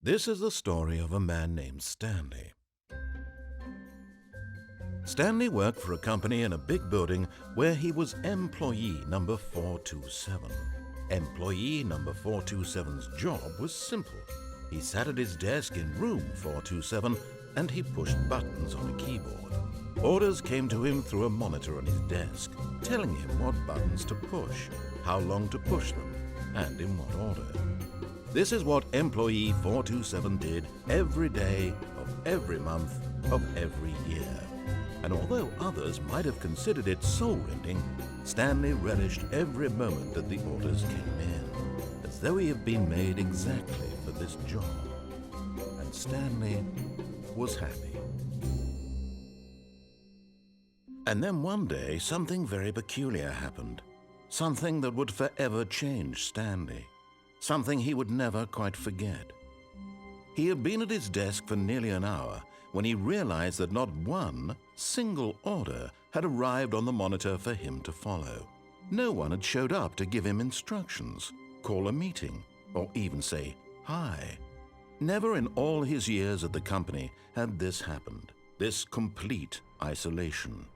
This is the story of a man named Stanley. Stanley worked for a company in a big building where he was employee number 427. Employee number 427's job was simple. He sat at his desk in room 427 and he pushed buttons on a keyboard. Orders came to him through a monitor on his desk, telling him what buttons to push, how long to push them, and in what order. This is what employee 427 did every day of every month of every year. And although others might have considered it soul-rending, Stanley relished every moment that the orders came in, as though he had been made exactly for this job. And Stanley was happy. And then one day, something very peculiar happened. Something that would forever change Stanley. Something he would never quite forget. He had been at his desk for nearly an hour when he realized that not one single order had arrived on the monitor for him to follow. No one had showed up to give him instructions, call a meeting, or even say hi. Never in all his years at the company had this happened, this complete isolation.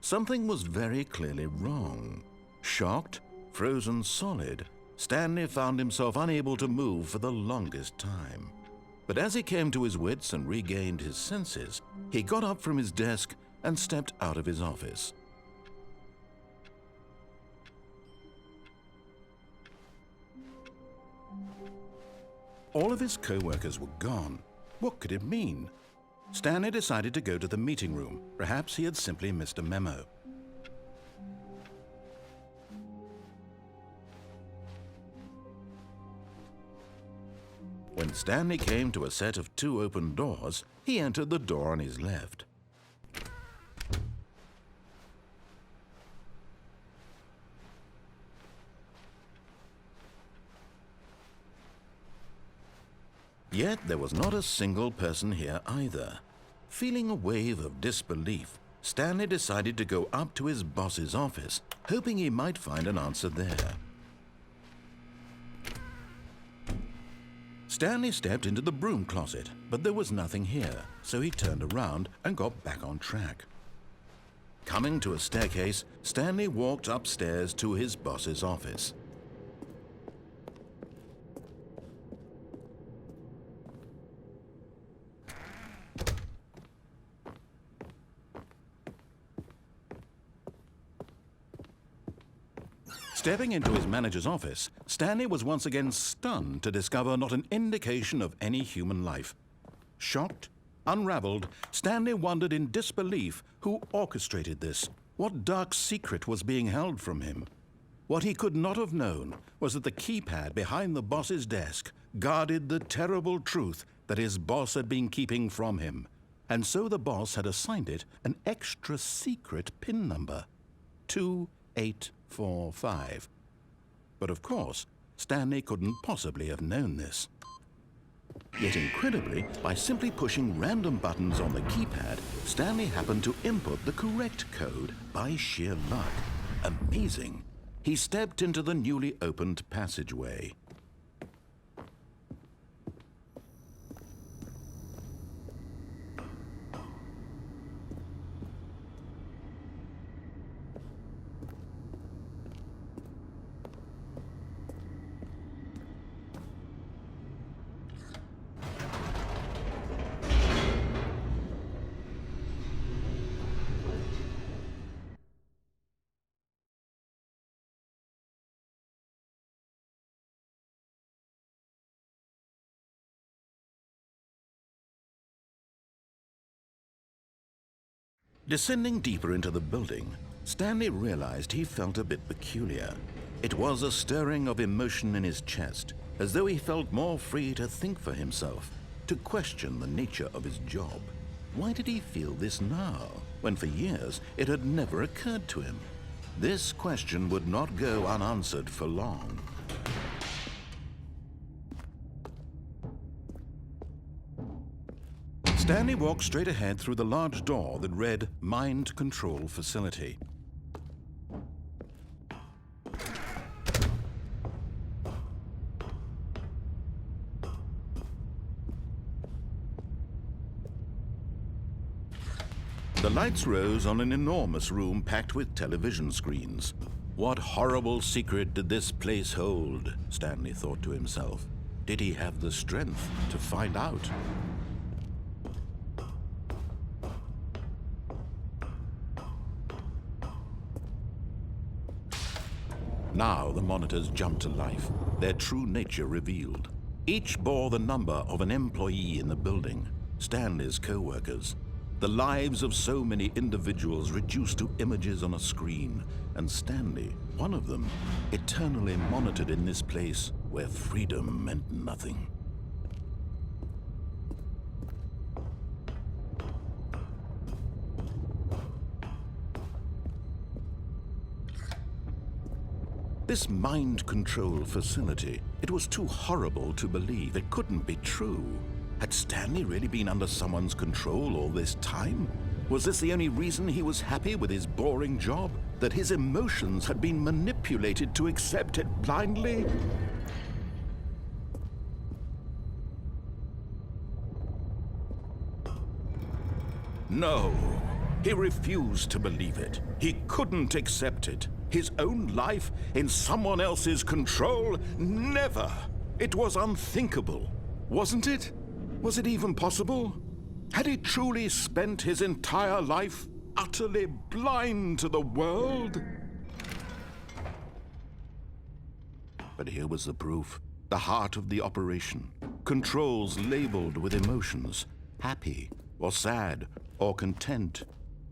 Something was very clearly wrong. Shocked, frozen solid, Stanley found himself unable to move for the longest time. But as he came to his wits and regained his senses, he got up from his desk and stepped out of his office. All of his co-workers were gone. What could it mean? Stanley decided to go to the meeting room. Perhaps he had simply missed a memo. When Stanley came to a set of 2 open doors, he entered the door on his left. Yet there was not a single person here either. Feeling a wave of disbelief, Stanley decided to go up to his boss's office, hoping he might find an answer there. Stanley stepped into the broom closet, but there was nothing here, so he turned around and got back on track. Coming to a staircase, Stanley walked upstairs to his boss's office. Stepping into his manager's office, Stanley was once again stunned to discover not an indication of any human life. Shocked, unraveled, Stanley wondered in disbelief who orchestrated this. What dark secret was being held from him? What he could not have known was that the keypad behind the boss's desk guarded the terrible truth that his boss had been keeping from him. And so the boss had assigned it an extra secret PIN number, 2845. But of course, Stanley couldn't possibly have known this. Yet incredibly, by simply pushing random buttons on the keypad, Stanley happened to input the correct code by sheer luck. Amazing. He stepped into the newly opened passageway. Descending deeper into the building, Stanley realized he felt a bit peculiar. It was a stirring of emotion in his chest, as though he felt more free to think for himself, to question the nature of his job. Why did he feel this now, when for years it had never occurred to him? This question would not go unanswered for long. Stanley walked straight ahead through the large door that read Mind Control Facility. The lights rose on an enormous room packed with television screens. What horrible secret did this place hold? Stanley thought to himself. Did he have the strength to find out? Now the monitors jumped to life, their true nature revealed. Each bore the number of an employee in the building, Stanley's co-workers. The lives of so many individuals reduced to images on a screen, and Stanley, one of them, eternally monitored in this place where freedom meant nothing. This mind control facility, it was too horrible to believe. It couldn't be true. Had Stanley really been under someone's control all this time? Was this the only reason he was happy with his boring job? That his emotions had been manipulated to accept it blindly? No, he refused to believe it. He couldn't accept it. His own life in someone else's control? Never! It was unthinkable, wasn't it? Was it even possible? Had he truly spent his entire life utterly blind to the world? But here was the proof, the heart of the operation. Controls labeled with emotions, happy or sad or content,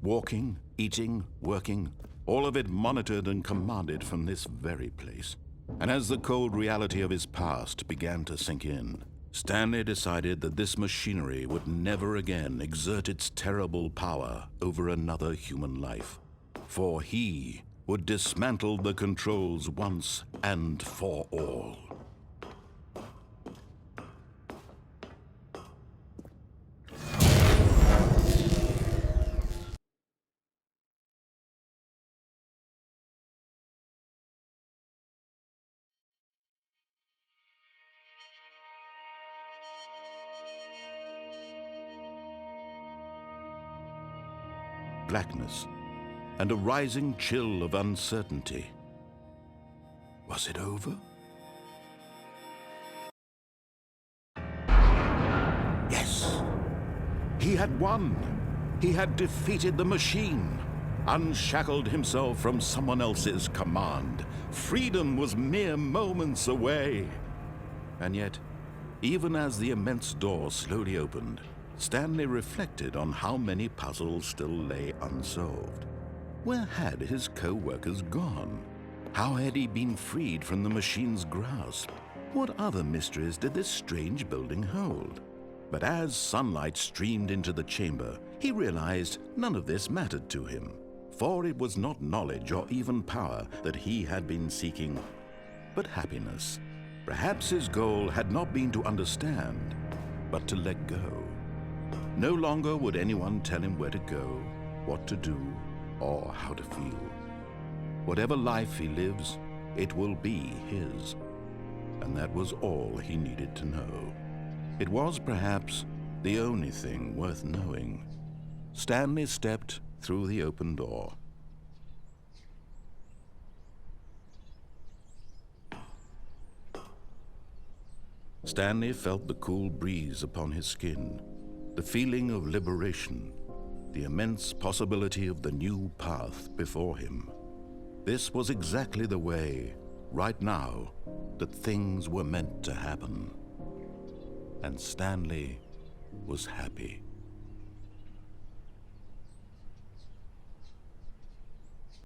walking, eating, working, all of it monitored and commanded from this very place. And as the cold reality of his past began to sink in, Stanley decided that this machinery would never again exert its terrible power over another human life. For he would dismantle the controls once and for all. Blackness, and a rising chill of uncertainty. Was it over? Yes! He had won! He had defeated the machine, unshackled himself from someone else's command. Freedom was mere moments away. And yet, even as the immense door slowly opened, Stanley reflected on how many puzzles still lay unsolved. Where had his co-workers gone? How had he been freed from the machine's grasp? What other mysteries did this strange building hold? But as sunlight streamed into the chamber, he realized none of this mattered to him, for it was not knowledge or even power that he had been seeking, but happiness. Perhaps his goal had not been to understand, but to let go. No longer would anyone tell him where to go, what to do, or how to feel. Whatever life he lives, it will be his. And that was all he needed to know. It was perhaps the only thing worth knowing. Stanley stepped through the open door. Stanley felt the cool breeze upon his skin, the feeling of liberation, the immense possibility of the new path before him. This was exactly the way, right now, that things were meant to happen. And Stanley was happy.